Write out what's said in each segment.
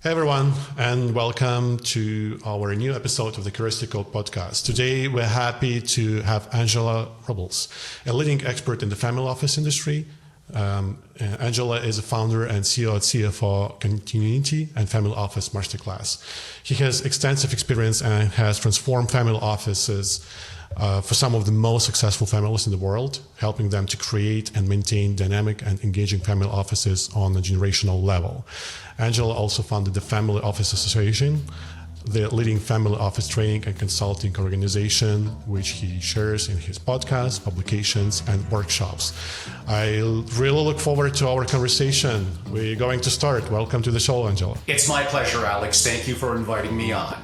Hey everyone, and welcome to our new episode of the Curistical podcast. Today we're happy to have Angelo Robles, a leading expert in the family office industry. Angela is a founder and CEO at CFO Continuity and Family Office Masterclass. He has extensive experience and has transformed family offices for some of the most successful families in the world, helping them to create and maintain dynamic and engaging family offices on a generational level. Angela also founded the Family Office Association, the leading family office training and consulting organization, which he shares in his podcasts, publications, and workshops. I really look forward to our conversation. We're going to start. Welcome to the show, Angela. It's my pleasure, Alex. Thank you for inviting me on.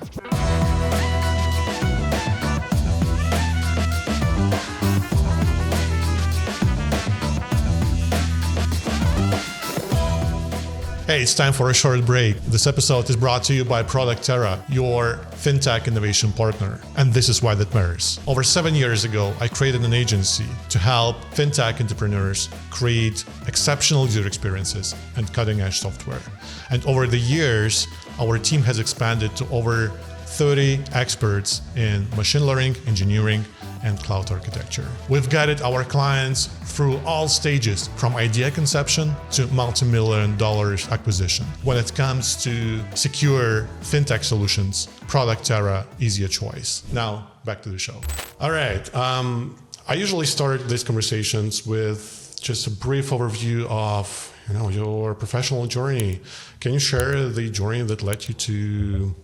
Hey, it's time for a short break. This episode is brought to you by Product Terra, your fintech innovation partner. And this is why that matters. Over 7 years ago, I created an agency to help fintech entrepreneurs create exceptional user experiences and cutting-edge software. And over the years, our team has expanded to over 30 experts in machine learning, engineering, and cloud architecture. We've guided our clients through all stages, from idea conception to multi-million-dollar acquisition. When it comes to secure fintech solutions, Product Terra is your choice. Now, back to the show. All right. I usually start these conversations with just a brief overview of your professional journey. Can you share the journey that led you to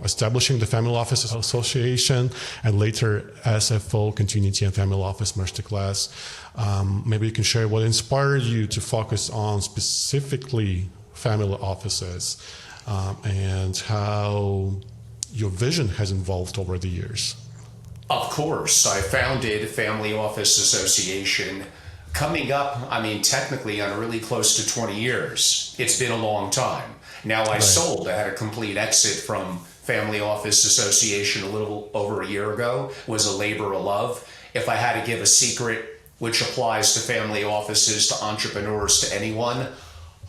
establishing the Family Office Association and later SFO Continuity and Family Office Masterclass? Maybe you can share what inspired you to focus on specifically family offices and how your vision has evolved over the years. Of course, I founded Family Office Association coming up, technically on really close to 20 years. It's been a long time. Now I sold. I had a complete exit from Family Office Association a little over a year ago. It was a labor of love. If I had to give a secret, which applies to family offices, to entrepreneurs, to anyone,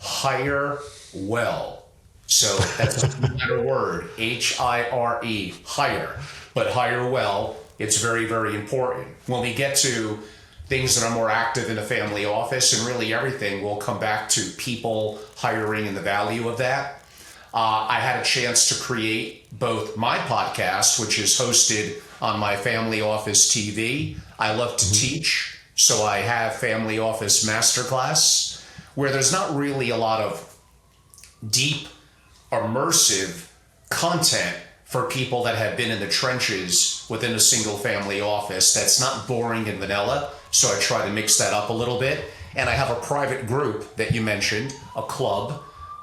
hire well. So that's a better word, H-I-R-E, hire. But hire well, it's very, very important. When we get to things that are more active in a family office, and really everything will come back to people, hiring, and the value of that. I had a chance to create both my podcast, which is hosted on my Family Office TV. I love to teach, so I have Family Office Masterclass, where there's not really a lot of deep, immersive content for people that have been in the trenches within a single family office. That's not boring and vanilla, so I try to mix that up a little bit. And I have a private group that you mentioned, a club,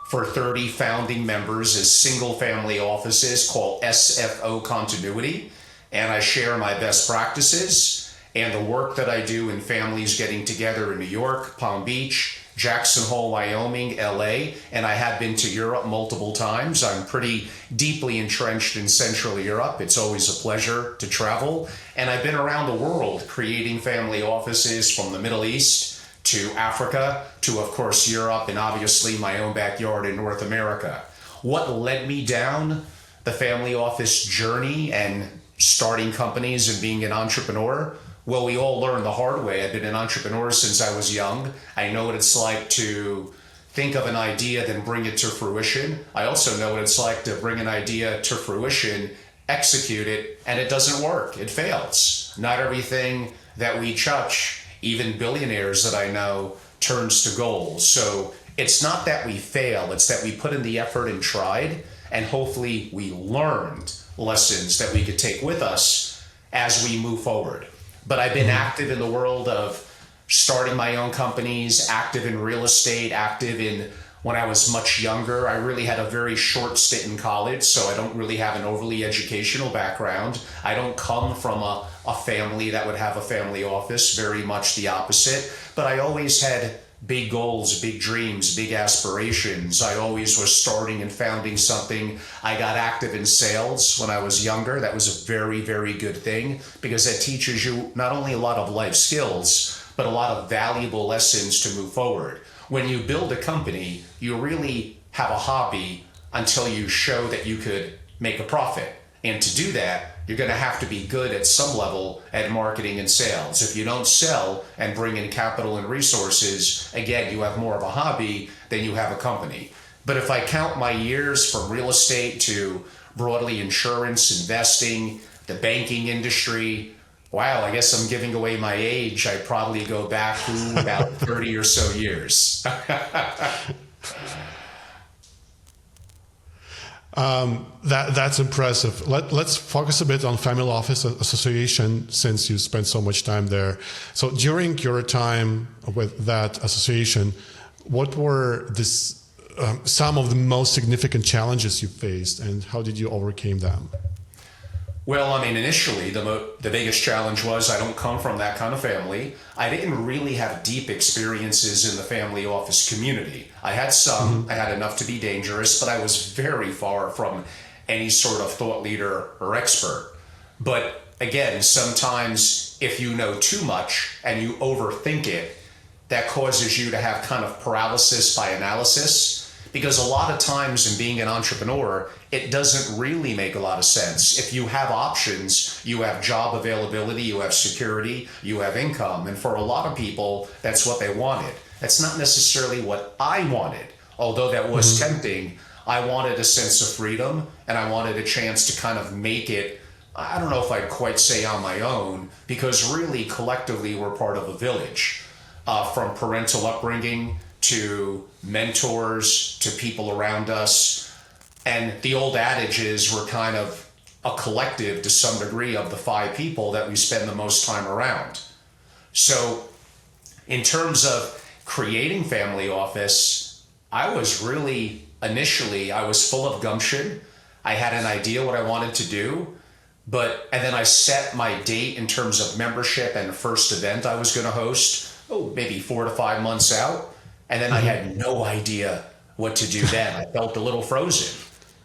for 30 founding members as single family offices called SFO Continuity. And I share my best practices and the work that I do in families getting together in New York, Palm Beach, Jackson Hole, Wyoming, LA, and I have been to Europe multiple times. I'm pretty deeply entrenched in Central Europe. It's always a pleasure to travel. And I've been around the world creating family offices from the Middle East to Africa, to of course Europe, and obviously my own backyard in North America. What led me down the family office journey and starting companies and being an entrepreneur? Well, we all learn the hard way. I've been an entrepreneur since I was young. I know what it's like to think of an idea, then bring it to fruition. I also know what it's like to bring an idea to fruition, execute it, and it doesn't work. It fails. Not everything that we touch, even billionaires that I know, turns to gold. So it's not that we fail, it's that we put in the effort and tried, and hopefully we learned lessons that we could take with us as we move forward. But I've been active in the world of starting my own companies, active in real estate, active in when I was much younger. I really had a very short stint in college, so I don't really have an overly educational background. I don't come from a family that would have a family office, very much the opposite. But I always had big goals, big dreams, big aspirations. I always was starting and founding something. I got active in sales when I was younger. That was a very, very good thing because that teaches you not only a lot of life skills, but a lot of valuable lessons to move forward. When you build a company, you really have a hobby until you show that you could make a profit. And to do that, you're going to have to be good at some level at marketing and sales. If you don't sell and bring in capital and resources, again, you have more of a hobby than you have a company. But if I count my years from real estate to broadly insurance, investing, the banking industry, wow, I guess I'm giving away my age. I'd probably go back to about 30 or so years. That's impressive. Let's focus a bit on Family Office Association since you spent so much time there. So during your time with that association, what were some of the most significant challenges you faced, and how did you overcome them? Well, I mean, initially, the biggest challenge was I don't come from that kind of family. I didn't really have deep experiences in the family office community. I had some, I had enough to be dangerous, but I was very far from any sort of thought leader or expert. But again, sometimes if you know too much and you overthink it, that causes you to have kind of paralysis by analysis. Because a lot of times in being an entrepreneur, it doesn't really make a lot of sense. If you have options, you have job availability, you have security, you have income. And for a lot of people, that's what they wanted. That's not necessarily what I wanted. Although that was tempting, I wanted a sense of freedom and I wanted a chance to kind of make it, I don't know if I'd quite say on my own, because really collectively we're part of a village. From parental upbringing to mentors, to people around us. And the old adage is we're kind of a collective to some degree of the 5 people that we spend the most time around. So in terms of creating Family Office, I was really, initially, I was full of gumption. I had an idea what I wanted to do, and then I set my date in terms of membership and the first event I was going to host, maybe 4 to 5 months out. And then I had no idea what to do then. I felt a little frozen.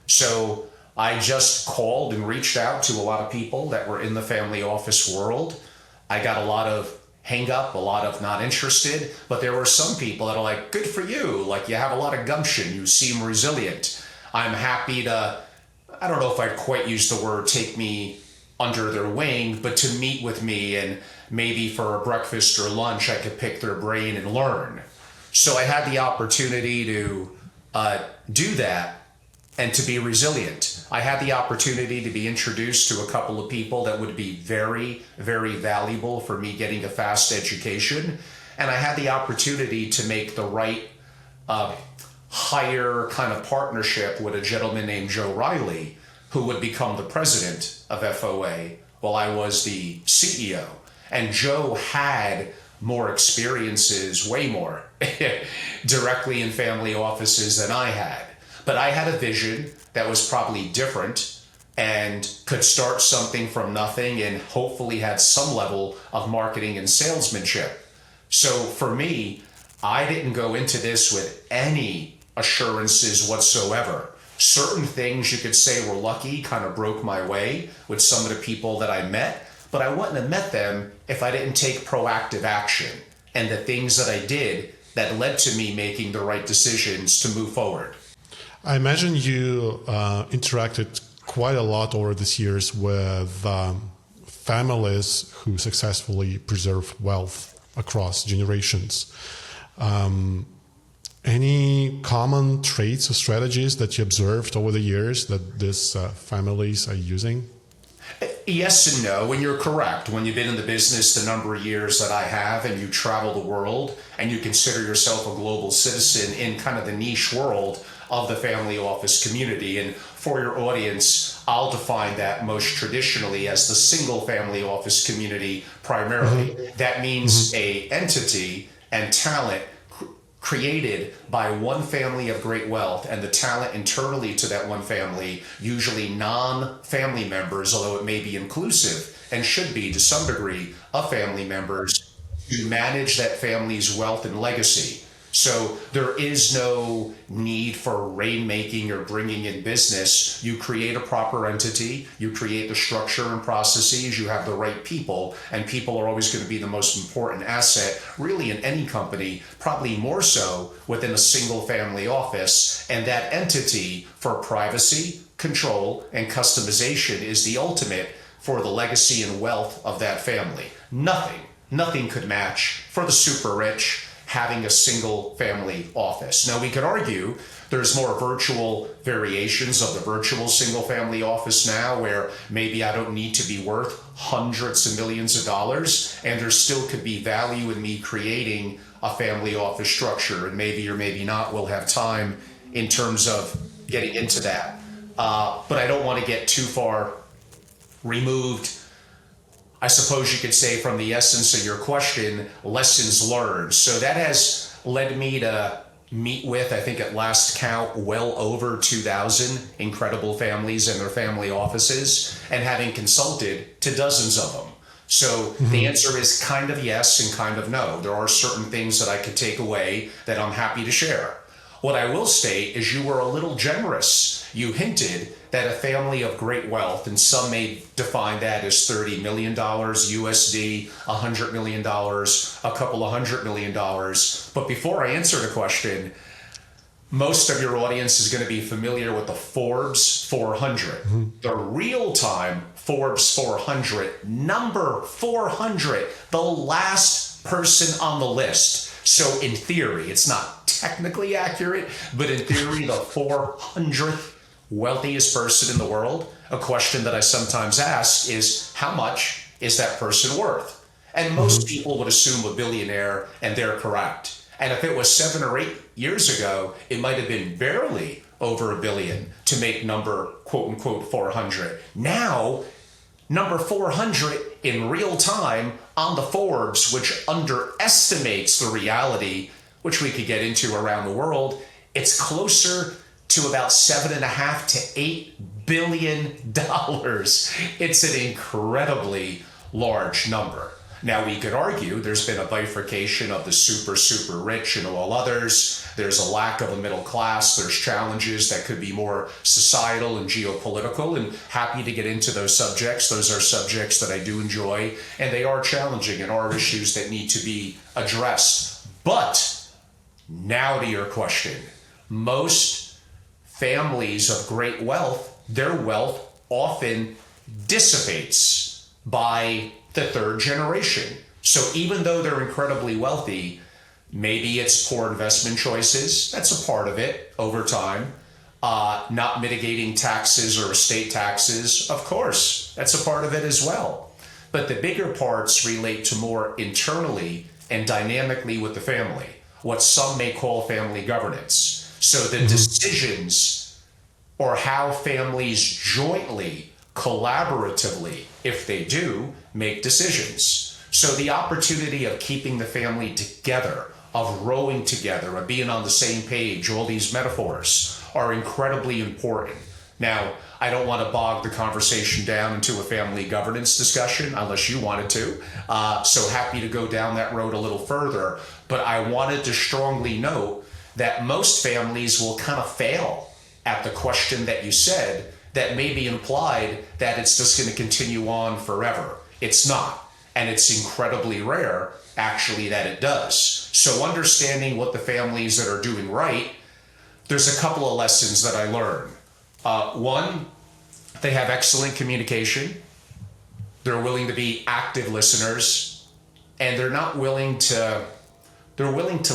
So I just called and reached out to a lot of people that were in the family office world. I got a lot of hang up, a lot of not interested, but there were some people that are like, good for you. Like you have a lot of gumption. You seem resilient. I'm happy to, I don't know if I'd quite use the word take me under their wing, but to meet with me and maybe for a breakfast or lunch, I could pick their brain and learn. So I had the opportunity to do that and to be resilient. I had the opportunity to be introduced to a couple of people that would be very, very valuable for me getting a fast education. And I had the opportunity to make the right higher kind of partnership with a gentleman named Joe Riley, who would become the president of FOA while I was the CEO. And Joe had more experiences, way more, directly in family offices than I had. But I had a vision that was probably different and could start something from nothing and hopefully had some level of marketing and salesmanship. So for me, I didn't go into this with any assurances whatsoever. Certain things you could say were lucky, kind of broke my way with some of the people that I met, but I wouldn't have met them if I didn't take proactive action and the things that I did that led to me making the right decisions to move forward. I imagine you interacted quite a lot over these years with families who successfully preserve wealth across generations. Any common traits or strategies that you observed over the years that these families are using? Yes and no, and you're correct. When you've been in the business the number of years that I have and you travel the world and you consider yourself a global citizen in kind of the niche world of the family office community. And for your audience, I'll define that most traditionally as the single family office community primarily. That means a entity and talent created by one family of great wealth, and the talent internally to that one family, usually non-family members, although it may be inclusive and should be to some degree of family members, to manage that family's wealth and legacy. So there is no need for rainmaking or bringing in business. You create a proper entity, you create the structure and processes, you have the right people, and people are always going to be the most important asset, really, in any company, probably more so within a single family office. And that entity, for privacy, control, and customization, is the ultimate for the legacy and wealth of that family. Nothing could match for the super rich having a single family office. Now, we could argue there's more virtual variations of the virtual single family office now, where maybe I don't need to be worth hundreds of millions of dollars, and there still could be value in me creating a family office structure. And maybe or maybe not, we'll have time in terms of getting into that. But I don't want to get too far removed, I suppose you could say, from the essence of your question, lessons learned. So that has led me to meet with, I think at last count, well over 2,000 incredible families and their family offices, and having consulted to dozens of them. So the answer is kind of yes and kind of no. There are certain things that I could take away that I'm happy to share. What I will state is you were a little generous. You hinted that a family of great wealth, and some may define that as $30 million USD, $100 million, a couple of $100 million. But before I answer the question, most of your audience is going to be familiar with the Forbes 400, the real-time Forbes 400, number 400, the last person on the list. So in theory, it's not technically accurate, but in theory, the 400th wealthiest person in the world. A question that I sometimes ask is, how much is that person worth? And most people would assume a billionaire, and they're correct. And if it was 7 or 8 years ago, it might have been barely over $1 billion to make number quote unquote 400. Now, number 400 in real time on the Forbes, which underestimates the reality, which we could get into around the world, it's closer to about $7.5 to $8 billion. It's an incredibly large number. Now, we could argue there's been a bifurcation of the super, super rich and all others. There's a lack of a middle class. There's challenges that could be more societal and geopolitical, and happy to get into those subjects. Those are subjects that I do enjoy, and they are challenging and are issues that need to be addressed. But now to your question. Most families of great wealth, their wealth often dissipates by the third generation. So even though they're incredibly wealthy, maybe it's poor investment choices. That's a part of it over time. Not mitigating taxes or estate taxes, of course, that's a part of it as well. But the bigger parts relate to more internally and dynamically with the family, what some may call family governance. So the decisions, or how families jointly, collaboratively, if they do, make decisions. So the opportunity of keeping the family together, of rowing together, of being on the same page, all these metaphors are incredibly important. Now, I don't want to bog the conversation down into a family governance discussion unless you wanted to. So happy to go down that road a little further. But I wanted to strongly note that most families will kind of fail at the question that you said, that may be implied that it's just going to continue on forever. It's not. And it's incredibly rare, actually, that it does. So understanding what the families that are doing right, there's a couple of lessons that I learned. One, they have excellent communication. They're willing to be active listeners, and they're willing to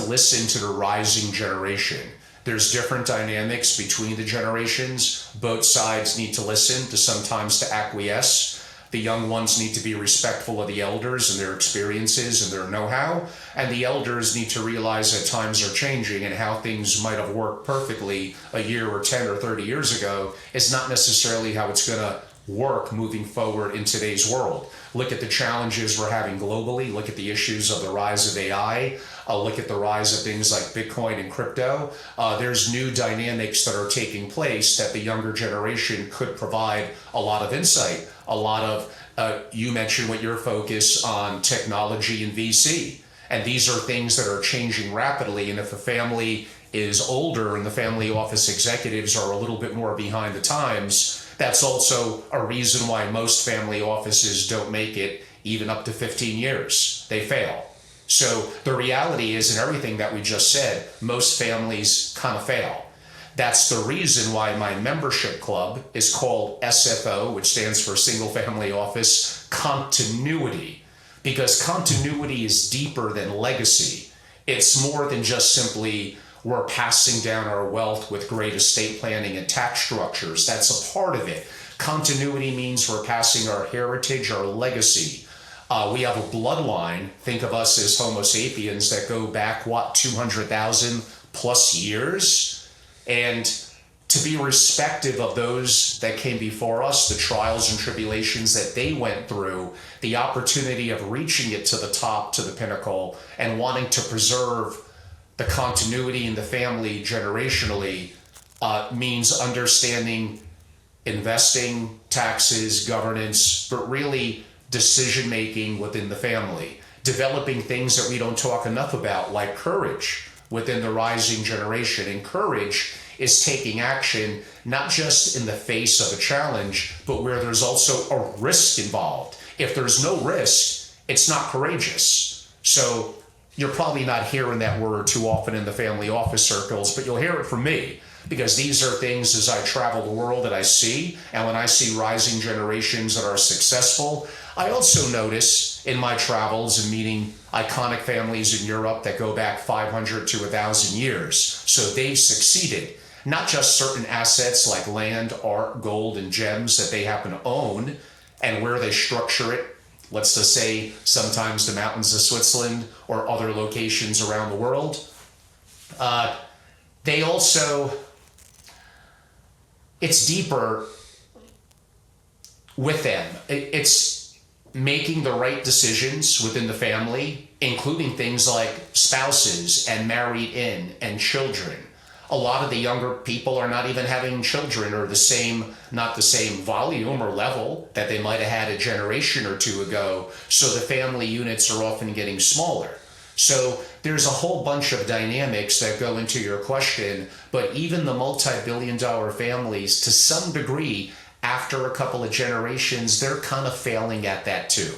listen to the rising generation. There's different dynamics between the generations. Both sides need to listen, to sometimes to acquiesce. The young ones need to be respectful of the elders and their experiences and their know-how. And the elders need to realize that times are changing, and how things might have worked perfectly a year or 10 or 30 years ago is not necessarily how it's going to work moving forward in today's world. Look at the challenges we're having globally. Look at the issues of the rise of AI. Look at the rise of things like Bitcoin and crypto. There's new dynamics that are taking place that the younger generation could provide a lot of insight, a lot of, you mentioned what your focus on technology and VC. And these are things that are changing rapidly. And if a family is older and the family office executives are a little bit more behind the times, that's also a reason why most family offices don't make it even up to 15 years. They fail. So the reality is, in everything that we just said, most families kind of fail. That's the reason why my membership club is called SFO, which stands for Single Family Office Continuity, because continuity is deeper than legacy. It's more than just simply we're passing down our wealth with great estate planning and tax structures. That's a part of it. Continuity means we're passing our heritage, our legacy. We have a bloodline, think of us as Homo sapiens, that go back, 200,000 plus years? And to be respective of those that came before us, the trials and tribulations that they went through, the opportunity of reaching it to the top, to the pinnacle, and wanting to preserve the continuity in the family generationally, means understanding investing, taxes, governance, but really decision-making within the family, developing things that we don't talk enough about, like courage within the rising generation. And courage is taking action, not just in the face of a challenge, but where there's also a risk involved. If there's no risk, it's not courageous. So you're probably not hearing that word too often in the family office circles, but you'll hear it from me, because these are things as I travel the world that I see. And when I see rising generations that are successful, I also notice in my travels and meeting iconic families in Europe that go back 500 to 1,000 years. So they've succeeded, not just certain assets like land, art, gold, and gems that they happen to own, and where they structure it. Let's just say sometimes the mountains of Switzerland or other locations around the world. They also, it's deeper with them. It's making the right decisions within the family, including things like spouses and married in and children. A lot of the younger people are not even having children, or not the same volume or level that they might have had a generation or two ago. So the family units are often getting smaller. So there's a whole bunch of dynamics that go into your question, but even the multi-billion-dollar families, to some degree, after a couple of generations, they're kind of failing at that too.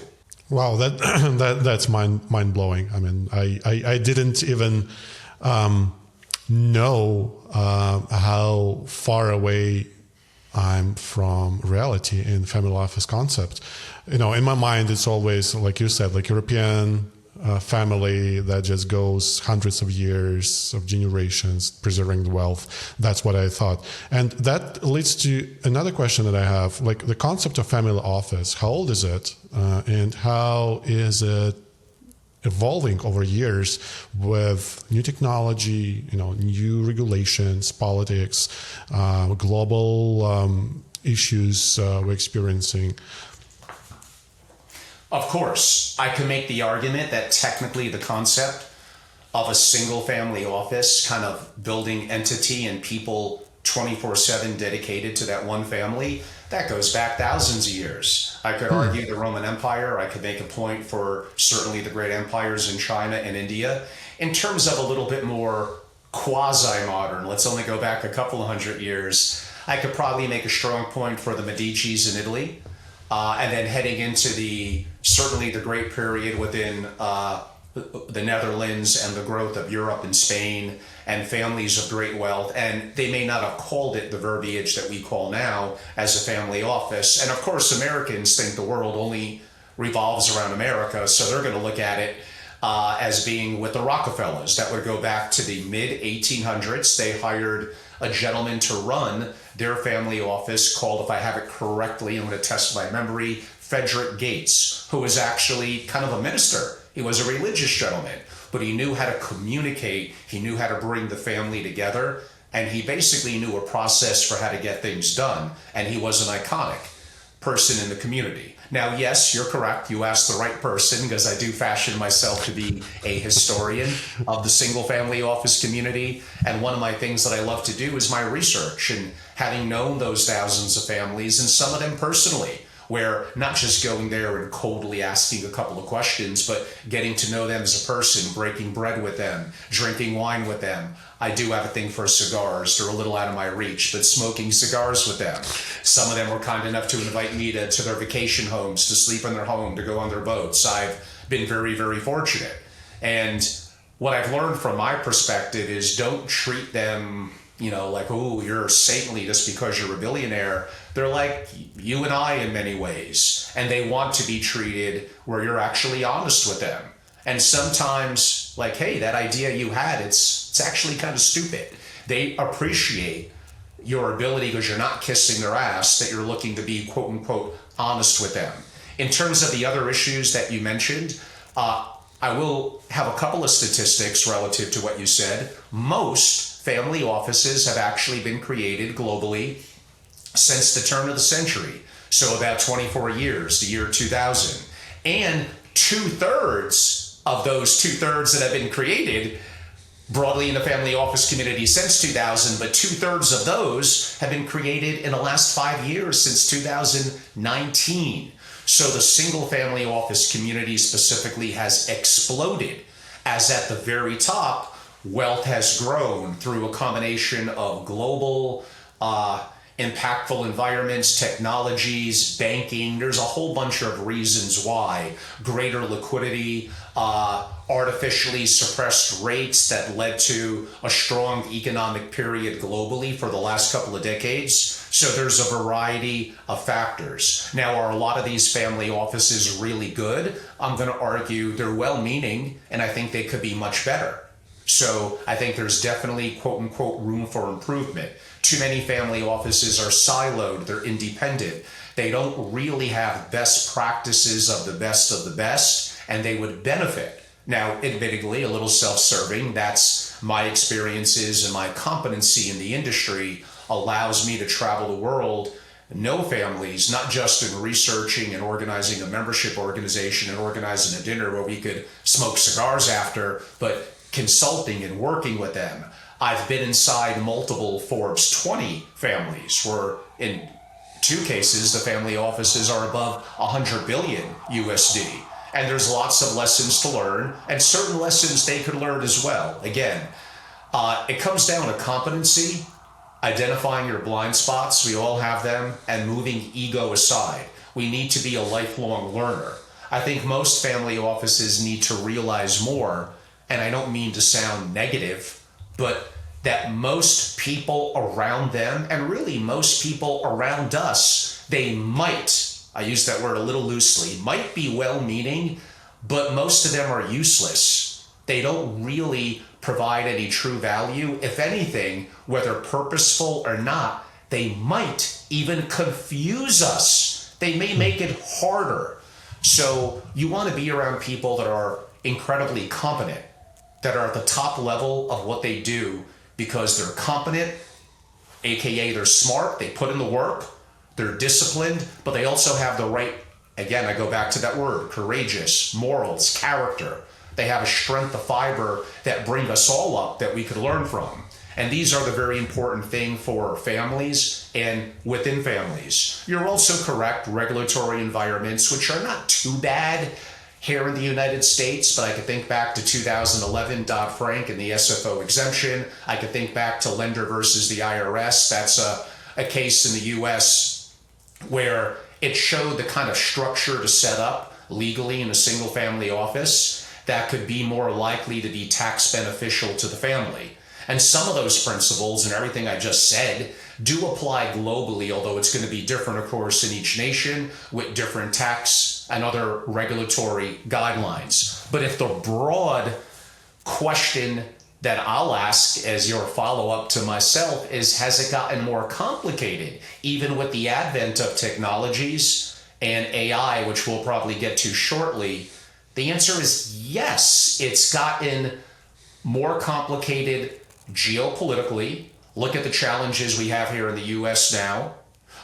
Wow, that's mind blowing. I mean, I didn't even know how far away I'm from reality in family office concept. In my mind, it's always, like you said, like European family that just goes hundreds of years of generations preserving the wealth. That's what I thought. And that leads to another question that I have, like the concept of family office. How old is it? And how is it evolving over years with new technology, new regulations, politics, global issues we're experiencing? Of course, I can make the argument that technically the concept of a single family office, kind of building entity and people 24/7 dedicated to that one family, that goes back thousands of years. I could argue the Roman Empire. I could make a point for certainly the great empires in China and India. In terms of a little bit more quasi-modern, let's only go back a couple of hundred years, I could probably make a strong point for the Medicis in Italy. And then heading into certainly the great period within the Netherlands and the growth of Europe and Spain and families of great wealth. And they may not have called it the verbiage that we call now as a family office. And of course, Americans think the world only revolves around America. So they're going to look at it as being with the Rockefellers. That would go back to the mid-1800s. They hired a gentleman to run their family office called, if I have it correctly, I'm going to test my memory, Frederick Gates, who was actually kind of a minister. He was a religious gentleman, but he knew how to communicate. He knew how to bring the family together, and he basically knew a process for how to get things done. And he was an iconic person in the community. Now, yes, you're correct. You asked the right person, because I do fashion myself to be a historian of the single family office community. And one of my things that I love to do is my research, and having known those thousands of families and some of them personally, where not just going there and coldly asking a couple of questions, but getting to know them as a person, breaking bread with them, drinking wine with them. I do have a thing for cigars. They're a little out of my reach, but smoking cigars with them. Some of them were kind enough to invite me to their vacation homes, to sleep in their home, to go on their boats. I've been very, very fortunate. And what I've learned from my perspective is don't treat them, like, oh, you're saintly just because you're a billionaire. They're like you and I in many ways. And they want to be treated where you're actually honest with them. And sometimes, like, hey, that idea you had, it's actually kind of stupid. They appreciate your ability because you're not kissing their ass, that you're looking to be, quote unquote, honest with them. In terms of the other issues that you mentioned, I will have a couple of statistics relative to what you said. Most family offices have actually been created globally since the turn of the century. So about 24 years, the year 2000. And 2/3 of those 2/3 that have been created broadly in the family office community since 2000, but 2/3 of those have been created in the last 5 years, since 2019. So the single family office community specifically has exploded, as at the very top, wealth has grown through a combination of global, impactful environments, technologies, banking. There's a whole bunch of reasons why. Greater liquidity, artificially suppressed rates that led to a strong economic period globally for the last couple of decades. So there's a variety of factors. Now, are a lot of these family offices really good? I'm going to argue they're well-meaning, and I think they could be much better. So I think there's definitely, quote unquote, room for improvement. Too many family offices are siloed, they're independent. They don't really have best practices of the best, and they would benefit. Now, admittedly, a little self-serving, that's my experiences and my competency in the industry allows me to travel the world, know families, not just in researching and organizing a membership organization and organizing a dinner where we could smoke cigars after, but consulting and working with them. I've been inside multiple Forbes 20 families where in 2 cases, the family offices are above 100 billion USD. And there's lots of lessons to learn, and certain lessons they could learn as well. Again, it comes down to competency, identifying your blind spots, we all have them, and moving ego aside. We need to be a lifelong learner. I think most family offices need to realize more, and I don't mean to sound negative, but that most people around them, and really most people around us, they might, I use that word a little loosely, might be well-meaning, but most of them are useless. They don't really provide any true value. If anything, whether purposeful or not, they might even confuse us. They may make it harder. So you want to be around people that are incredibly competent, that are at the top level of what they do because they're competent, aka they're smart, they put in the work, they're disciplined, but they also have the right, again, I go back to that word, courageous, morals, character. They have a strength of fiber that bring us all up that we could learn from. And these are the very important thing for families and within families. You're also correct, regulatory environments, which are not too bad here in the United States, but I could think back to 2011 Dodd-Frank and the SFO exemption. I could think back to Lender versus the IRS. That's a case in the US where it showed the kind of structure to set up legally in a single family office that could be more likely to be tax beneficial to the family. And some of those principles and everything I just said do apply globally, although it's going to be different, of course, in each nation with different tax and other regulatory guidelines. But if the broad question that I'll ask as your follow-up to myself is, has it gotten more complicated, even with the advent of technologies and AI, which we'll probably get to shortly? The answer is yes, it's gotten more complicated geopolitically. Look at the challenges we have here in the US now.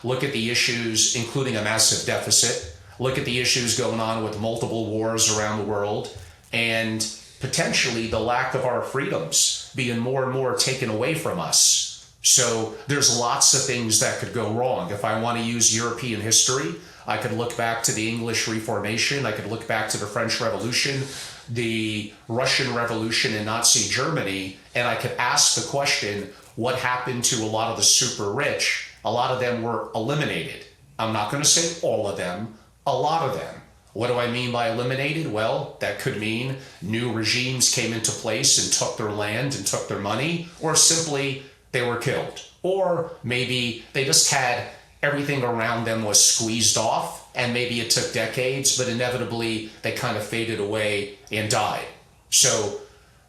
Look at the issues, including a massive deficit. Look at the issues going on with multiple wars around the world, and potentially the lack of our freedoms being more and more taken away from us. So there's lots of things that could go wrong. If I want to use European history, I could look back to the English Reformation. I could look back to the French Revolution, the Russian Revolution in Nazi Germany, and I could ask the question, what happened to a lot of the super rich? A lot of them were eliminated. I'm not going to say all of them, a lot of them. What do I mean by eliminated? Well, that could mean new regimes came into place and took their land and took their money, or simply they were killed. Or maybe they just had everything around them was squeezed off, and maybe it took decades, but inevitably they kind of faded away and died. So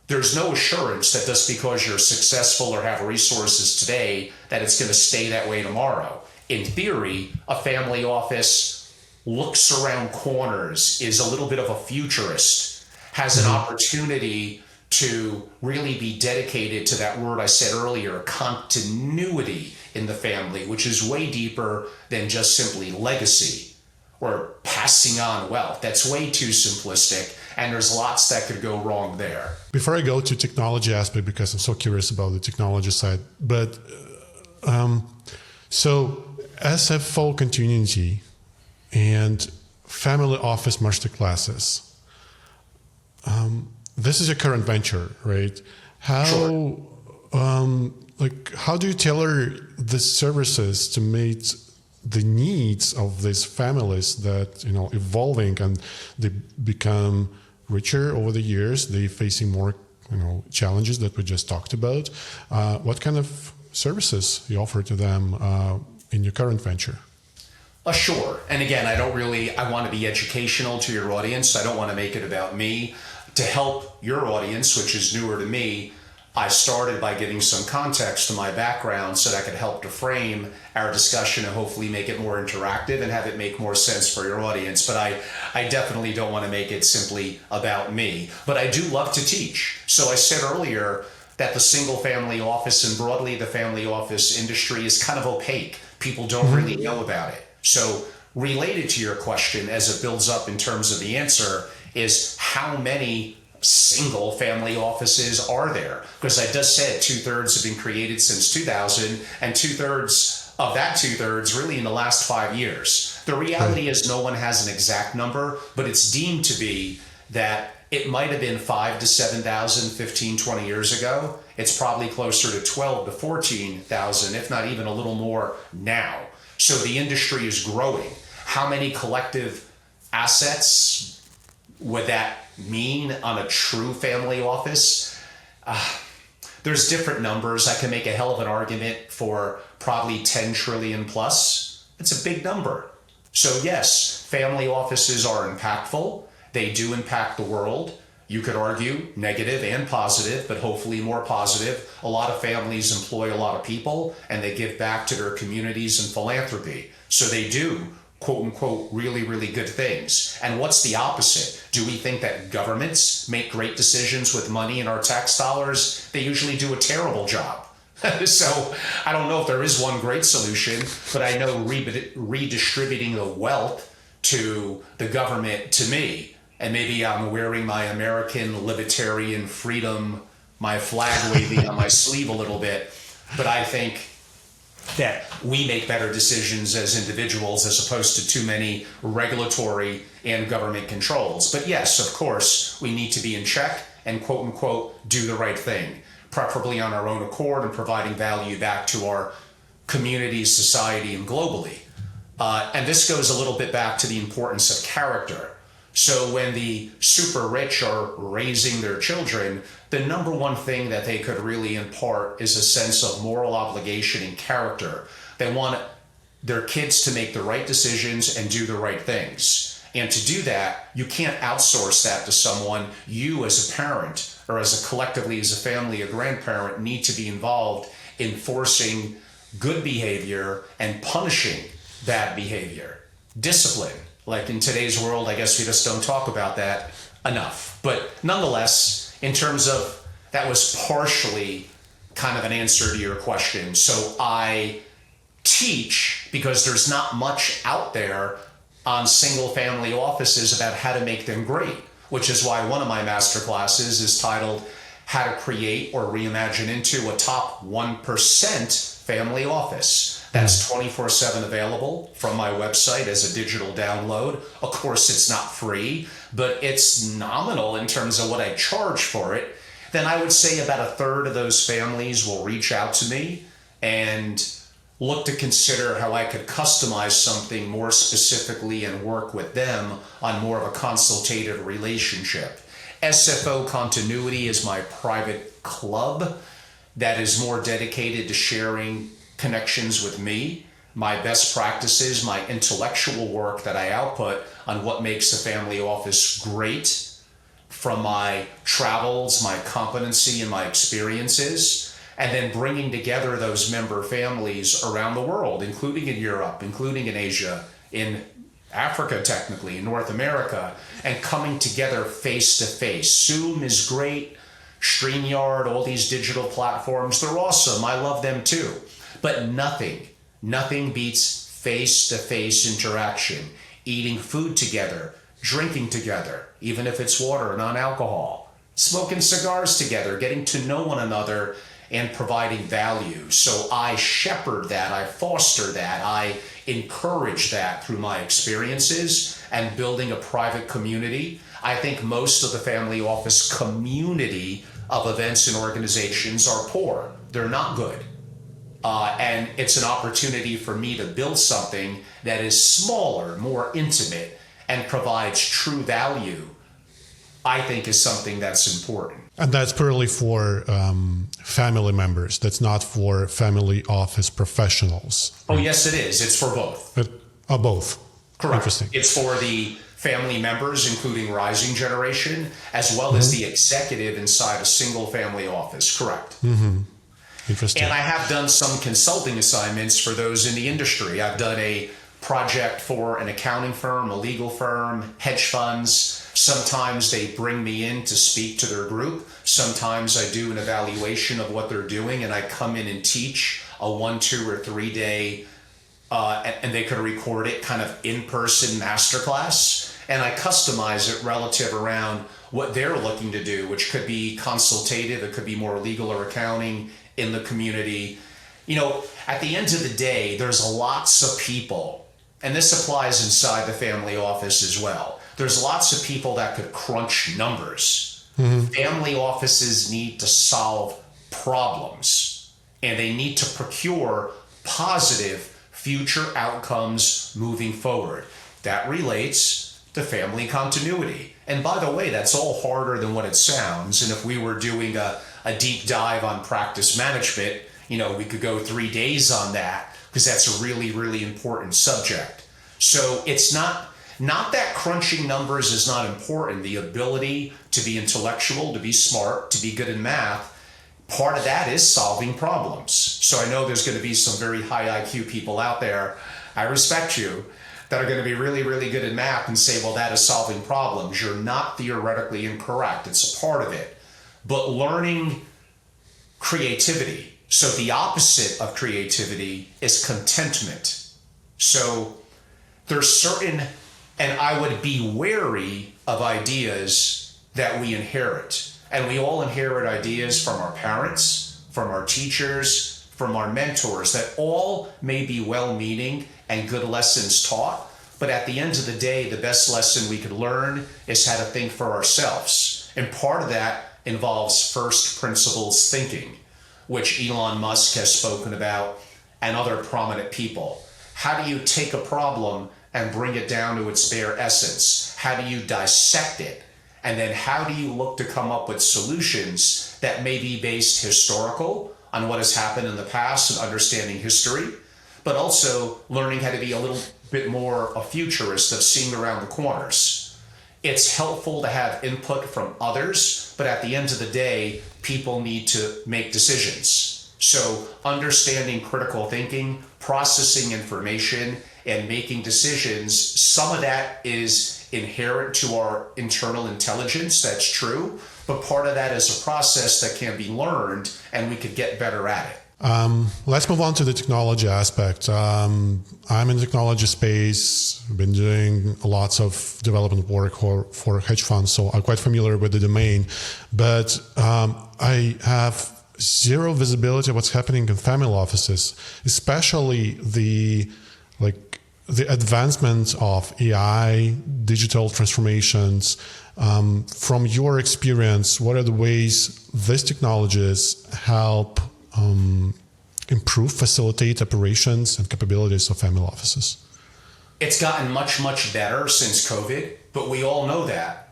there's no assurance that just because you're successful or have resources today, that it's going to stay that way tomorrow. In theory, a family office looks around corners, is a little bit of a futurist, has an opportunity to really be dedicated to that word I said earlier, continuity in the family, which is way deeper than just simply legacy or passing on wealth. That's way too simplistic, and there's lots that could go wrong there. Before I go to technology aspect, because I'm so curious about the technology side, but so SFO continuity and family office masterclasses. This is a current venture, right? How Sure. How do you tailor the services to meet the needs of these families that evolving and they become richer over the years? They facing more challenges that we just talked about. What kind of services you offer to them in your current venture? Sure. And again, I want to be educational to your audience. I don't want to make it about me. To help your audience, which is newer to me, I started by giving some context to my background so that I could help to frame our discussion and hopefully make it more interactive and have it make more sense for your audience. But I definitely don't want to make it simply about me. But I do love to teach. So I said earlier that the single family office and broadly the family office industry is kind of opaque. People don't really know about it. So related to your question, as it builds up in terms of the answer, is how many single family offices are there? Because I just said 2/3 have been created since 2000, and 2/3 of that 2/3 really in the last 5 years. The reality is no one has an exact number, but it's deemed to be that it might have been 5,000 to 7,000 15, 20 years ago. It's probably closer to 12,000 to 14,000, if not even a little more now. So the industry is growing. How many collective assets would that mean on a true family office? There's different numbers. I can make a hell of an argument for probably 10 trillion plus. It's a big number. So yes, family offices are impactful. They do impact the world. You could argue negative and positive, but hopefully more positive. A lot of families employ a lot of people and they give back to their communities and philanthropy. So they do, quote unquote, really, really good things. And what's the opposite? Do we think that governments make great decisions with money in our tax dollars? They usually do a terrible job. So I don't know if there is one great solution, but I know redistributing the wealth to the government, to me, and maybe I'm wearing my American libertarian freedom, my flag waving on my sleeve a little bit, but I think that we make better decisions as individuals as opposed to too many regulatory and government controls. But yes, of course, we need to be in check and quote unquote do the right thing, preferably on our own accord and providing value back to our community, society, and globally. And this goes a little bit back to the importance of character. So when the super rich are raising their children, the number one thing that they could really impart is a sense of moral obligation and character. They want their kids to make the right decisions and do the right things. And to do that, you can't outsource that to someone. You as a parent or as a collectively as a family, a grandparent need to be involved in forcing good behavior and punishing bad behavior. Discipline. Like in today's world, I guess we just don't talk about that enough. But nonetheless, in terms of, that was partially kind of an answer to your question. So I teach because there's not much out there on single family offices about how to make them great, which is why one of my master classes is titled How to Create or Reimagine into a Top 1% Family Office. That's 24/7 available from my website as a digital download. Of course, it's not free, but it's nominal in terms of what I charge for it. Then I would say about a third of those families will reach out to me and look to consider how I could customize something more specifically and work with them on more of a consultative relationship. SFO Continuity is my private club that is more dedicated to sharing connections with me, my best practices, my intellectual work that I output on what makes the family office great from my travels, my competency, and my experiences, and then bringing together those member families around the world, including in Europe, including in Asia, in Africa, technically, in North America, and coming together face to face. Zoom is great. StreamYard, all these digital platforms, they're awesome. I love them too. But nothing beats face-to-face interaction, eating food together, drinking together, even if it's water, non-alcohol, smoking cigars together, getting to know one another and providing value. So I shepherd that, I foster that, I encourage that through my experiences and building a private community. I think most of the family office community of events and organizations are poor. They're not good. And it's an opportunity for me to build something that is smaller, more intimate, and provides true value, I think is something that's important. And that's purely for family members. That's not for family office professionals. Oh, yes, it is. It's for both. Both. Correct. Interesting. It's for the family members, including rising generation, as well as the executive inside a single family office. Correct. Interesting. And I have done some consulting assignments for those in the industry. I've done a project for an accounting firm, a legal firm, hedge funds. Sometimes they bring me in to speak to their group. Sometimes I do an evaluation of what they're doing and I come in and teach a 1, 2, or 3 day, and they could record it kind of in-person masterclass. And I customize it relative around what they're looking to do, which could be consultative, it could be more legal or accounting in the community. You know, at the end of the day, there's lots of people, and this applies inside the family office as well. There's lots of people that could crunch numbers. Family offices need to solve problems, and they need to procure positive future outcomes moving forward. That relates to family continuity. And by the way, that's all harder than what it sounds. And if we were doing a deep dive on practice management, you know, we could go 3 days on that because that's a really, really important subject. So it's not that crunching numbers is not important. The ability to be intellectual, to be smart, to be good in math, part of that is solving problems. So I know there's going to be some very high IQ people out there, I respect you, that are going to be really, really good in math and say, well, that is solving problems. You're not theoretically incorrect. It's a part of it. But learning creativity. So the opposite of creativity is contentment. So there's certain, and I would be wary of ideas that we inherit. And we all inherit ideas from our parents, from our teachers, from our mentors that all may be well-meaning and good lessons taught. But at the end of the day, the best lesson we could learn is how to think for ourselves. And part of that involves first principles thinking, which Elon Musk has spoken about and other prominent people. How do you take a problem and bring it down to its bare essence? How do you dissect it? And then how do you look to come up with solutions that may be based historical on what has happened in the past and understanding history, but also learning how to be a little bit more a futurist of seeing around the corners. It's helpful to have input from others, but at the end of the day, people need to make decisions. So understanding critical thinking, processing information, and making decisions, some of that is inherent to our internal intelligence, that's true, but part of that is a process that can be learned and we could get better at it. Let's move on to the technology aspect. I'm in the technology space, I've been doing lots of development work for hedge funds, so I'm quite familiar with the domain, but I have zero visibility of what's happening in family offices, especially the advancement of AI, digital transformations. From your experience, what are the ways these technologies help improve, facilitate operations and capabilities of family offices? It's gotten much, much better since COVID, but we all know that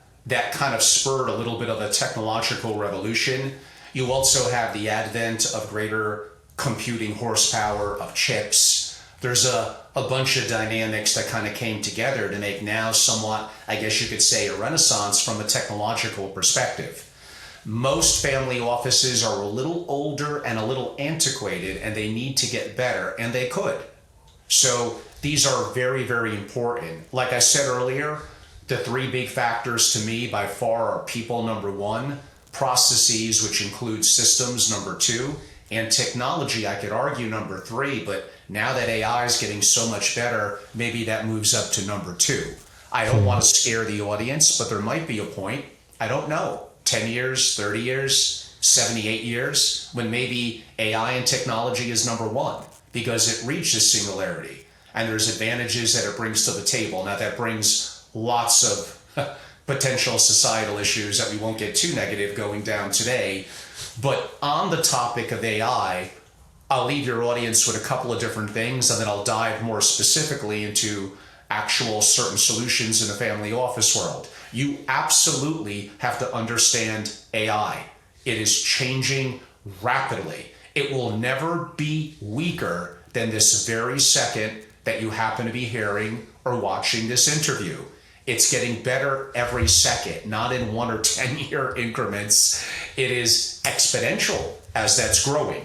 kind of spurred a little bit of a technological revolution. You also have the advent of greater computing horsepower, of chips. There's a bunch of dynamics that kind of came together to make now somewhat, I guess you could say, a renaissance from a technological perspective. Most family offices are a little older and a little antiquated, and they need to get better, and they could. So these are very, very important. Like I said earlier, the three big factors to me by far are people, number one, processes, which include systems, number two, and technology, I could argue, number three, but now that AI is getting so much better, maybe that moves up to number two. I don't want to scare the audience, but there might be a point, I don't know, 10 years, 30 years, 78 years, when maybe AI and technology is number one, because it reaches singularity, and there's advantages that it brings to the table. Now that brings lots of potential societal issues that we won't get too negative going down today. But on the topic of AI, I'll leave your audience with a couple of different things, and then I'll dive more specifically into actual certain solutions in the family office world. You absolutely have to understand AI. It is changing rapidly. It will never be weaker than this very second that you happen to be hearing or watching this interview. It's getting better every second, not in 1 or 10 year increments. It is exponential as that's growing.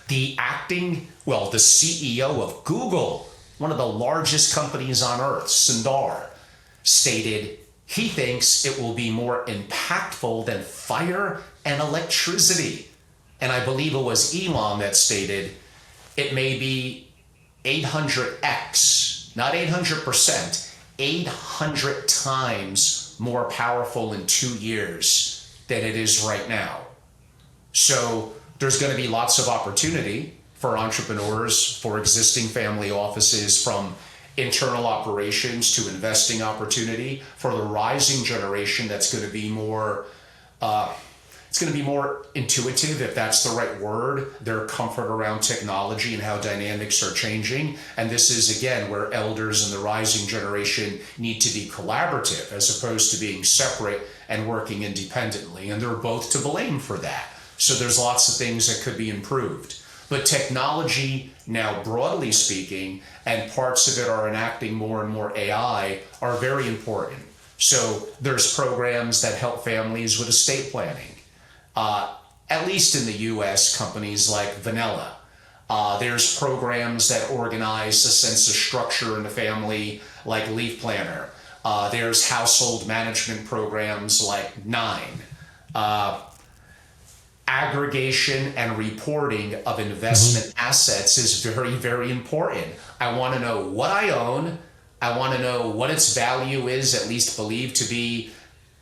The CEO of Google, one of the largest companies on earth, Sundar, stated he thinks it will be more impactful than fire and electricity. And I believe it was Elon that stated it may be 800x, not 800%, 800 times more powerful in 2 years than it is right now. So there's going to be lots of opportunity for entrepreneurs, for existing family offices, from internal operations to investing opportunity, for the rising generation that's going to be more intuitive, if that's the right word, their comfort around technology and how dynamics are changing. And this is, again, where elders and the rising generation need to be collaborative as opposed to being separate and working independently. And they're both to blame for that. So there's lots of things that could be improved. But technology now, broadly speaking, and parts of it are enacting more and more AI, are very important. So there's programs that help families with estate planning. At least in the US, companies like Vanilla. There's programs that organize a sense of structure in the family, like Leaf Planner. There's household management programs like Nine. Aggregation and reporting of investment assets is very, very important. I want to know what I own. I want to know what its value is, at least believed to be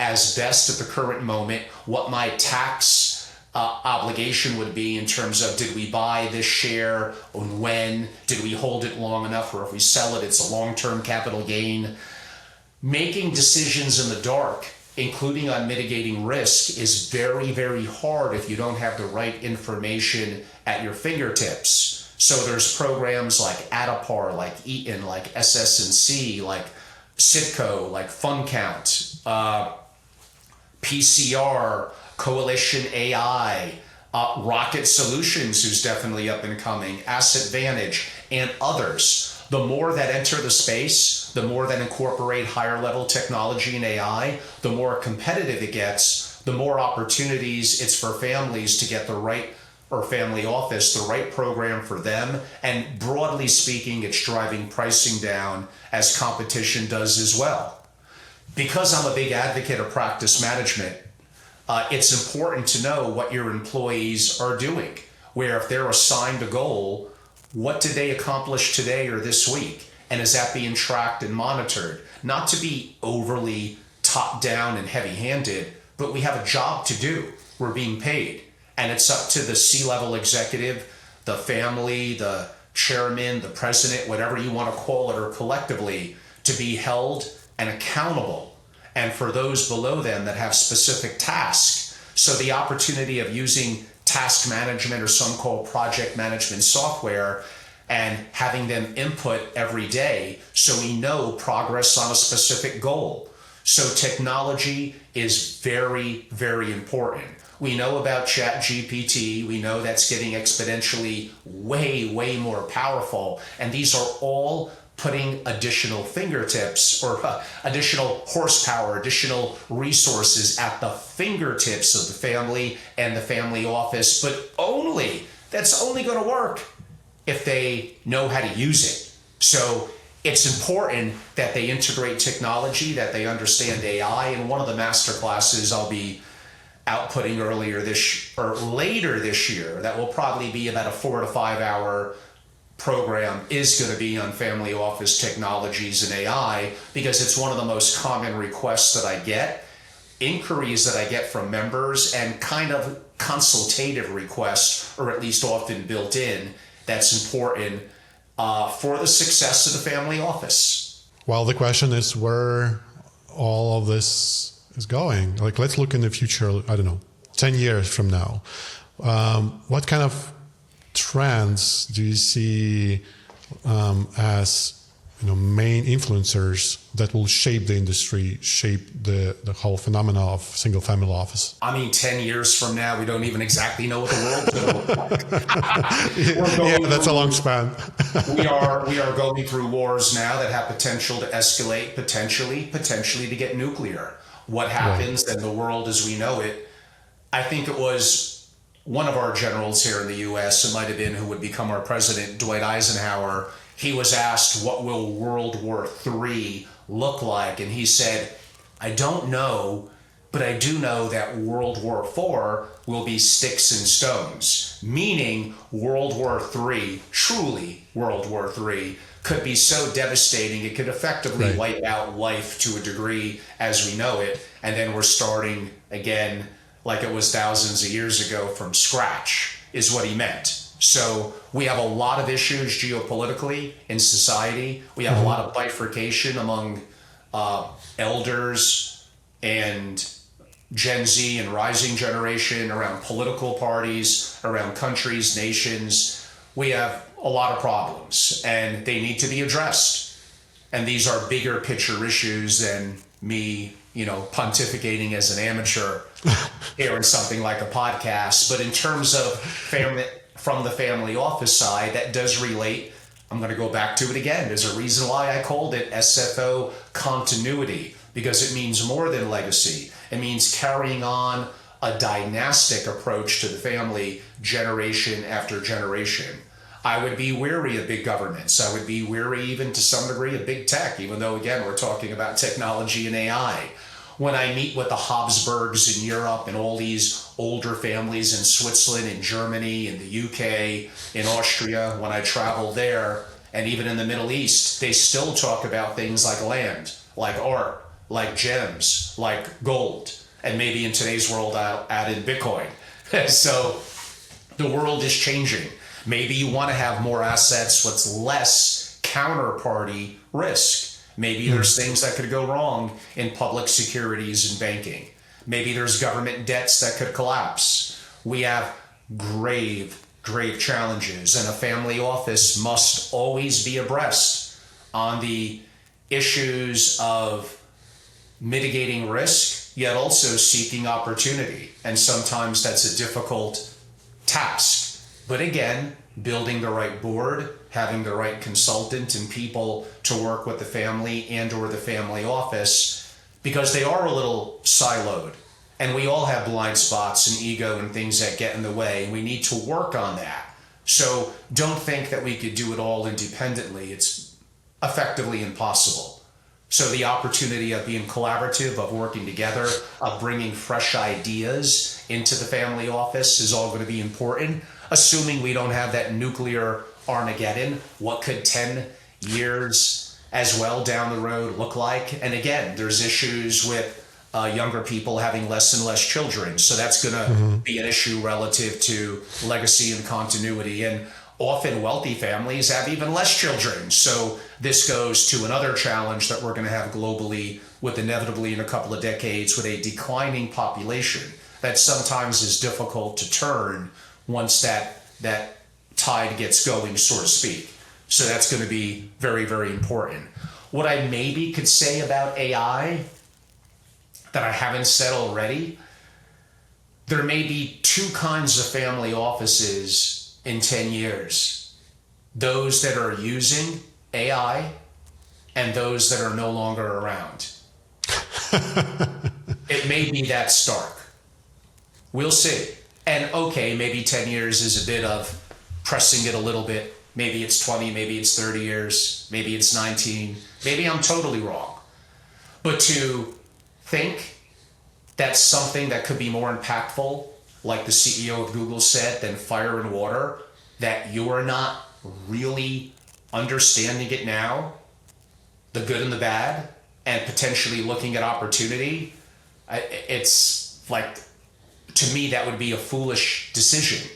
as best at the current moment, what my tax obligation would be in terms of, did we buy this share and when, did we hold it long enough, or if we sell it, it's a long-term capital gain. Making decisions in the dark, including on mitigating risk, is very, very hard if you don't have the right information at your fingertips. So there's programs like Adapar, like Eaton, like SS&C, like Citco, like FundCount, PCR, Coalition AI, Rocket Solutions, who's definitely up and coming, Asset Vantage, and others. The more that enter the space, the more that incorporate higher level technology and AI, the more competitive it gets, the more opportunities it's for families to get the right, or family office, the right program for them. And broadly speaking, it's driving pricing down as competition does as well. Because I'm a big advocate of practice management, it's important to know what your employees are doing, where if they're assigned a goal, what did they accomplish today or this week? And is that being tracked and monitored? Not to be overly top down and heavy handed, but we have a job to do. We're being paid. And it's up to the C-level executive, the family, the chairman, the president, whatever you want to call it, or collectively, to be held and accountable. And for those below them that have specific tasks. So the opportunity of using task management or some call project management software and having them input every day so we know progress on a specific goal. So technology is very, very important. We know about ChatGPT. We know that's getting exponentially way, way more powerful. And these are all putting additional fingertips or additional horsepower, additional resources at the fingertips of the family and the family office. But that's only going to work if they know how to use it. So it's important that they integrate technology, that they understand AI. And one of the master classes I'll be outputting later this year, that will probably be about a 4 to 5 hour program, is going to be on family office technologies and AI, because it's one of the most common requests that I get, inquiries that I get from members, and kind of consultative requests, or at least often built in, that's important for the success of the family office. Well, the question is where all of this is going. Like, let's look in the future, I don't know, 10 years from now. What kind of trends do you see as main influencers that will shape the industry, shape the whole phenomena of single family office? I mean, 10 years from now, we don't even exactly know what the world's going to look like. Yeah, that's a long span. we are going through wars now that have potential to escalate, potentially to get nuclear. What happens in the world as we know it? I think it was one of our generals here in the U.S., it might have been who would become our president, Dwight Eisenhower. He was asked, what will World War III look like? And he said, I don't know, but I do know that World War IV will be sticks and stones, meaning World War III, truly World War III, could be so devastating, it could effectively wipe out life to a degree as we know it. And then we're starting again, like it was thousands of years ago, from scratch, is what he meant. So we have a lot of issues geopolitically in society. We have a lot of bifurcation among elders and Gen Z and rising generation, around political parties, around countries, nations. We have a lot of problems and they need to be addressed. And these are bigger picture issues than me, pontificating as an amateur here in something like a podcast. But in terms of from the family office side, that does relate. I'm going to go back to it again. There's a reason why I called it SFO continuity, because it means more than legacy. It means carrying on a dynastic approach to the family generation after generation. I would be weary of big governments. I would be weary even to some degree of big tech, even though, again, we're talking about technology and AI. When I meet with the Habsburgs in Europe and all these older families in Switzerland, in Germany, in the UK, in Austria, when I travel there, and even in the Middle East, they still talk about things like land, like art, like gems, like gold, and maybe in today's world I'll add in Bitcoin. So the world is changing. Maybe you want to have more assets with less counterparty risk. Maybe there's things that could go wrong in public securities and banking. Maybe there's government debts that could collapse. We have grave challenges, and a family office must always be abreast on the issues of mitigating risk, yet also seeking opportunity. And sometimes that's a difficult task. But again, building the right board, having the right consultant and people to work with the family and or the family office, because they are a little siloed. And we all have blind spots and ego and things that get in the way. We need to work on that. So don't think that we could do it all independently. It's effectively impossible. So the opportunity of being collaborative, of working together, of bringing fresh ideas into the family office is all going to be important. Assuming we don't have that nuclear Armageddon, what could 10 years as well down the road look like? And again, there's issues with younger people having less and less children. So that's going to be an issue relative to legacy and continuity. And often wealthy families have even less children. So this goes to another challenge that we're going to have globally with inevitably in a couple of decades with a declining population that sometimes is difficult to turn once that tide gets going, so to speak. So that's going to be very, very important. What I maybe could say about AI that I haven't said already, there may be two kinds of family offices in 10 years. Those that are using AI and those that are no longer around. It may be that stark. We'll see. And okay, maybe 10 years is a bit of pressing it a little bit. Maybe it's 20, maybe it's 30 years, maybe it's 19. Maybe I'm totally wrong. But to think that's something that could be more impactful, like the CEO of Google said, than fire and water, that you're not really understanding it now, the good and the bad, and potentially looking at opportunity, it's like, to me, that would be a foolish decision.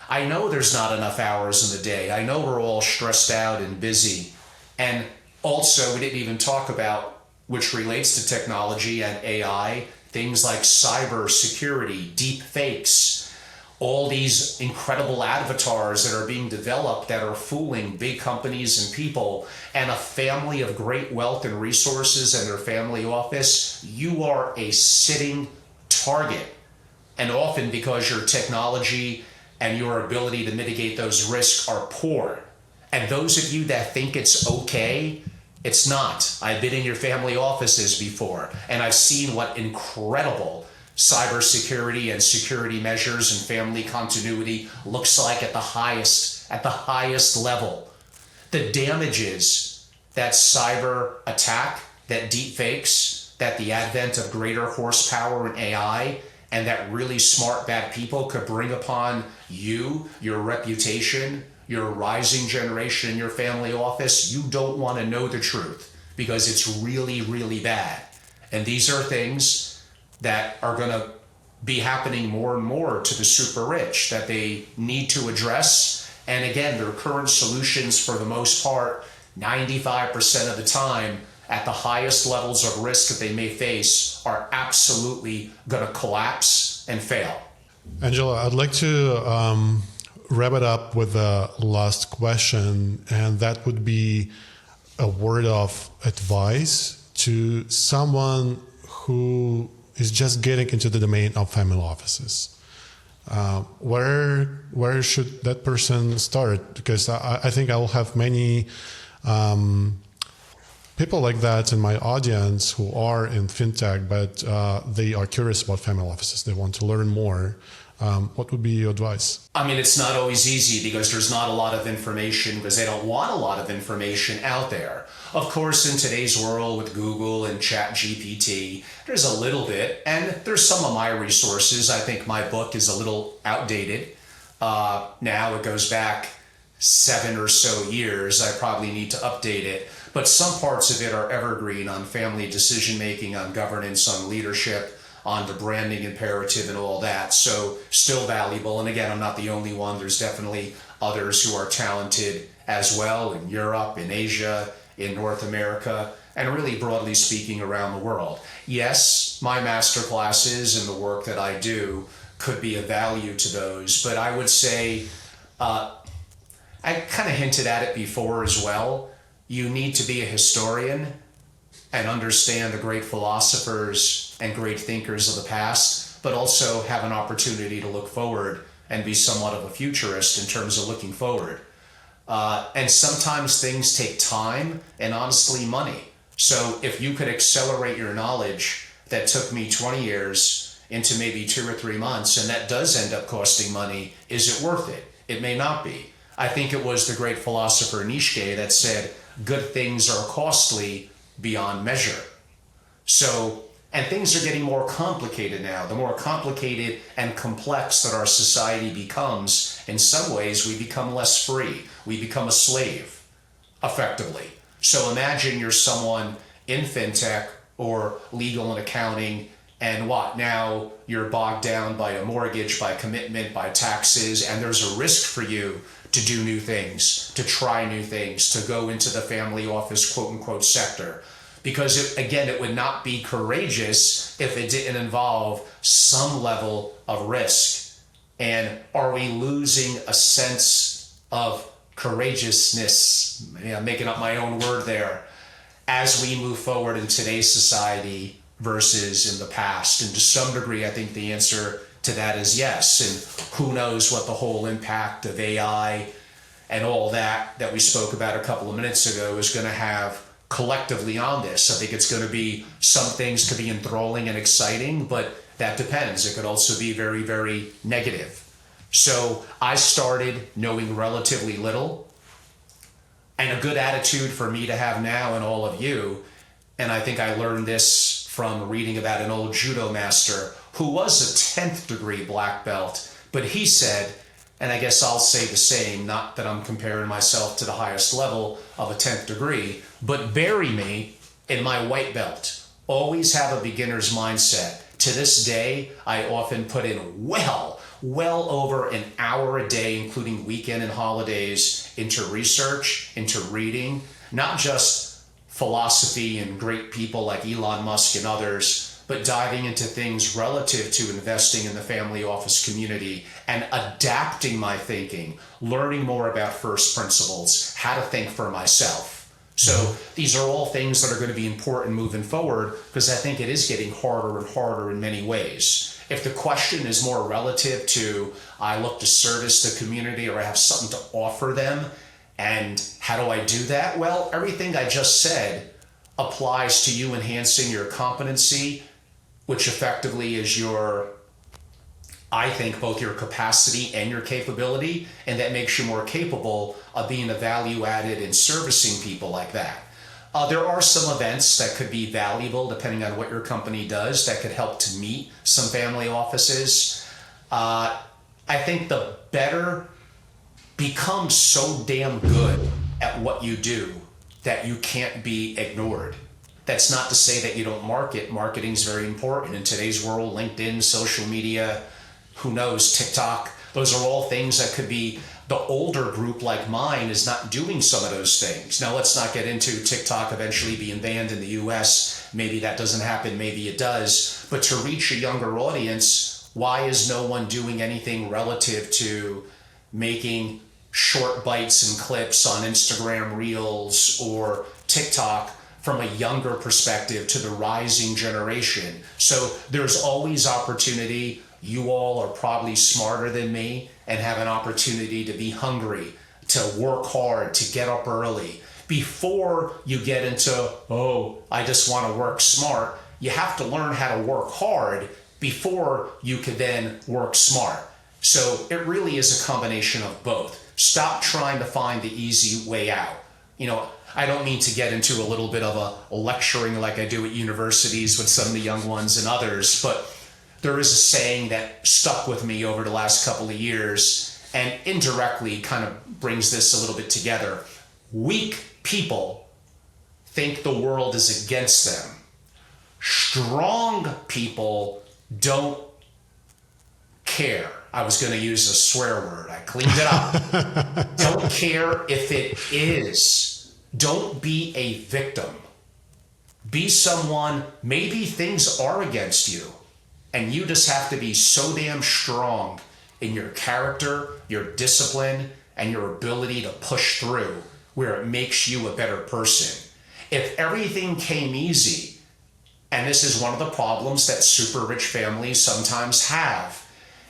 I know there's not enough hours in the day. I know we're all stressed out and busy. And also, we didn't even talk about, which relates to technology and AI, things like cyber security, deep fakes, all these incredible avatars that are being developed that are fooling big companies and people, and a family of great wealth and resources and their family office. You are a sitting target. And often because your technology and your ability to mitigate those risks are poor. And those of you that think it's okay, it's not. I've been in your family offices before, and I've seen what incredible cybersecurity and security measures and family continuity looks like at the highest level. The damages that cyber attack, that deep fakes, that the advent of greater horsepower in AI, and that really smart bad people could bring upon you, your reputation, your rising generation in your family office, you don't want to know the truth because it's really, really bad. And these are things that are going to be happening more and more to the super rich that they need to address. And again, their current solutions, for the most part, 95% of the time, at the highest levels of risk that they may face, are absolutely going to collapse and fail. Angelo, I'd like to wrap it up with a last question, and that would be a word of advice to someone who is just getting into the domain of family offices. Where should that person start? Because I think I will have many people like that in my audience who are in fintech, but they are curious about family offices. They want to learn more. What would be your advice? I mean, it's not always easy because there's not a lot of information, because they don't want a lot of information out there. Of course, in today's world with Google and ChatGPT, there's a little bit, and there's some of my resources. I think my book is a little outdated. Now it goes back 7 or so years. I probably need to update it. But some parts of it are evergreen on family decision-making, on governance, on leadership, on the branding imperative and all that. So still valuable. And again, I'm not the only one. There's definitely others who are talented as well in Europe, in Asia, in North America, and really broadly speaking around the world. Yes, my masterclasses and the work that I do could be of value to those, but I would say, I kind of hinted at it before as well, you need to be a historian and understand the great philosophers and great thinkers of the past, but also have an opportunity to look forward and be somewhat of a futurist in terms of looking forward. And sometimes things take time and honestly money. So if you could accelerate your knowledge that took me 20 years into maybe 2 or 3 months, and that does end up costing money, is it worth it? It may not be. I think it was the great philosopher Nietzsche that said, good things are costly beyond measure. So, and things are getting more complicated now. The more complicated and complex that our society becomes, in some ways we become less free. We become a slave, effectively. So imagine you're someone in fintech or legal and accounting, and what? Now you're bogged down by a mortgage, by commitment, by taxes, and there's a risk for you to do new things, to try new things, to go into the family office, quote unquote, sector. Because it would not be courageous if it didn't involve some level of risk. And are we losing a sense of courageousness? I'm making up my own word there, as we move forward in today's society versus in the past. And to some degree, I think the answer to that is yes. And who knows what the whole impact of AI and all that we spoke about a couple of minutes ago is going to have collectively on this. I think it's going to be, some things could be enthralling and exciting, but that depends. It could also be very, very negative. So I started knowing relatively little, and a good attitude for me to have now and all of you. And I think I learned this from reading about an old judo master who was a 10th degree black belt, but he said, and I guess I'll say the same, not that I'm comparing myself to the highest level of a 10th degree, but bury me in my white belt. Always have a beginner's mindset. To this day, I often put in well over an hour a day, including weekend and holidays, into research, into reading, not just philosophy and great people like Elon Musk and others, but diving into things relative to investing in the family office community and adapting my thinking, learning more about first principles, how to think for myself. So these are all things that are going to be important moving forward, because I think it is getting harder and harder in many ways. If the question is more relative to, I look to service the community or I have something to offer them, and how do I do that? Well, everything I just said applies to you enhancing your competency, which effectively is your, I think, both your capacity and your capability, and that makes you more capable of being a value added in servicing people like that. There are some events that could be valuable depending on what your company does that could help to meet some family offices. I think the better, become so damn good at what you do that you can't be ignored. That's not to say that you don't market. Marketing is very important in today's world. LinkedIn, social media, who knows, TikTok. Those are all things that could be, the older group like mine is not doing some of those things. Now, let's not get into TikTok eventually being banned in the US. Maybe that doesn't happen, maybe it does. But to reach a younger audience, why is no one doing anything relative to making short bites and clips on Instagram Reels or TikTok from a younger perspective to the rising generation? So there's always opportunity. You all are probably smarter than me and have an opportunity to be hungry, to work hard, to get up early. Before you get into, oh, I just want to work smart, you have to learn how to work hard before you can then work smart. So it really is a combination of both. Stop trying to find the easy way out. I don't mean to get into a little bit of a lecturing like I do at universities with some of the young ones and others, but there is a saying that stuck with me over the last couple of years and indirectly kind of brings this a little bit together. Weak people think the world is against them. Strong people don't care. I was going to use a swear word. I cleaned it up. Don't care if it is. Don't be a victim. Be someone, maybe things are against you, and you just have to be so damn strong in your character, your discipline, and your ability to push through where it makes you a better person. If everything came easy, and this is one of the problems that super rich families sometimes have,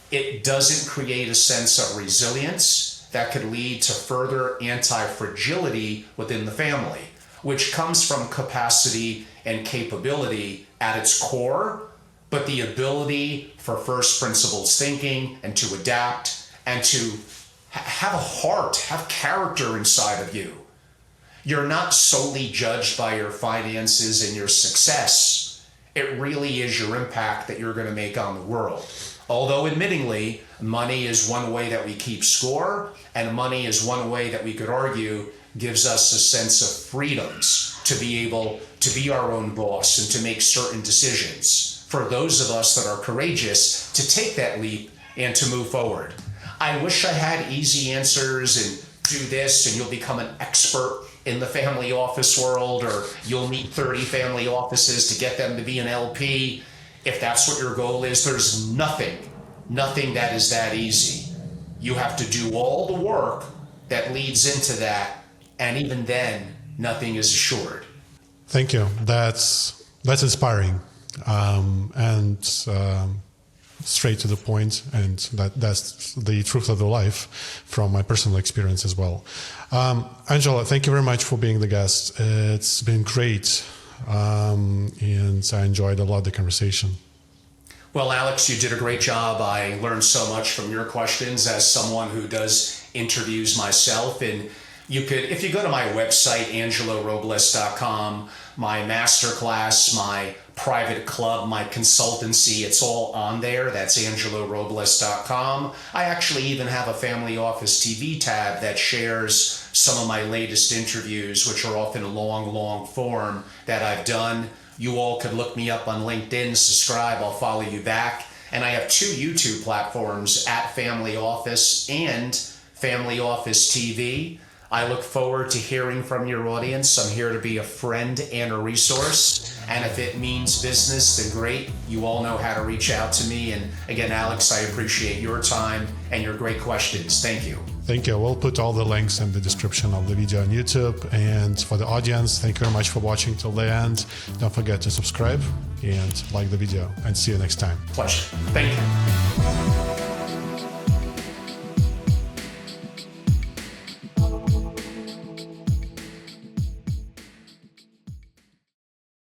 it doesn't create a sense of resilience that could lead to further anti-fragility within the family, which comes from capacity and capability at its core, but the ability for first principles thinking and to adapt and to have a heart, have character inside of you. You're not solely judged by your finances and your success. It really is your impact that you're going to make on the world. Although admittingly, money is one way that we keep score, and money is one way that we could argue gives us a sense of freedoms to be able to be our own boss and to make certain decisions. For those of us that are courageous, to take that leap and to move forward. I wish I had easy answers and do this and you'll become an expert in the family office world, or you'll meet 30 family offices to get them to be an LP. If that's what your goal is, there's nothing that is that easy. You have to do all the work that leads into that, and even then, nothing is assured. Thank you. That's inspiring, and straight to the point, and that's the truth of the life from my personal experience as well. Angela, thank you very much for being the guest. It's been great, and I enjoyed a lot the conversation. Well, Alex, you did a great job. I learned so much from your questions as someone who does interviews myself. And you could, if you go to my website, angelorobles.com, my Masterclass, my private club, my consultancy, it's all on there. That's angelorobles.com. I actually even have a family office TV tab that shares some of my latest interviews, which are often long form that I've done. You all could look me up on LinkedIn, subscribe, I'll follow you back. And I have 2 YouTube platforms, at Family Office and Family Office TV. I look forward to hearing from your audience. I'm here to be a friend and a resource. And if it means business, then great. You all know how to reach out to me. And again, Alex, I appreciate your time and your great questions. Thank you. Thank you. We'll put all the links in the description of the video on YouTube. And for the audience, thank you very much for watching till the end. Don't forget to subscribe and like the video, and see you next time. Pleasure. Thank you.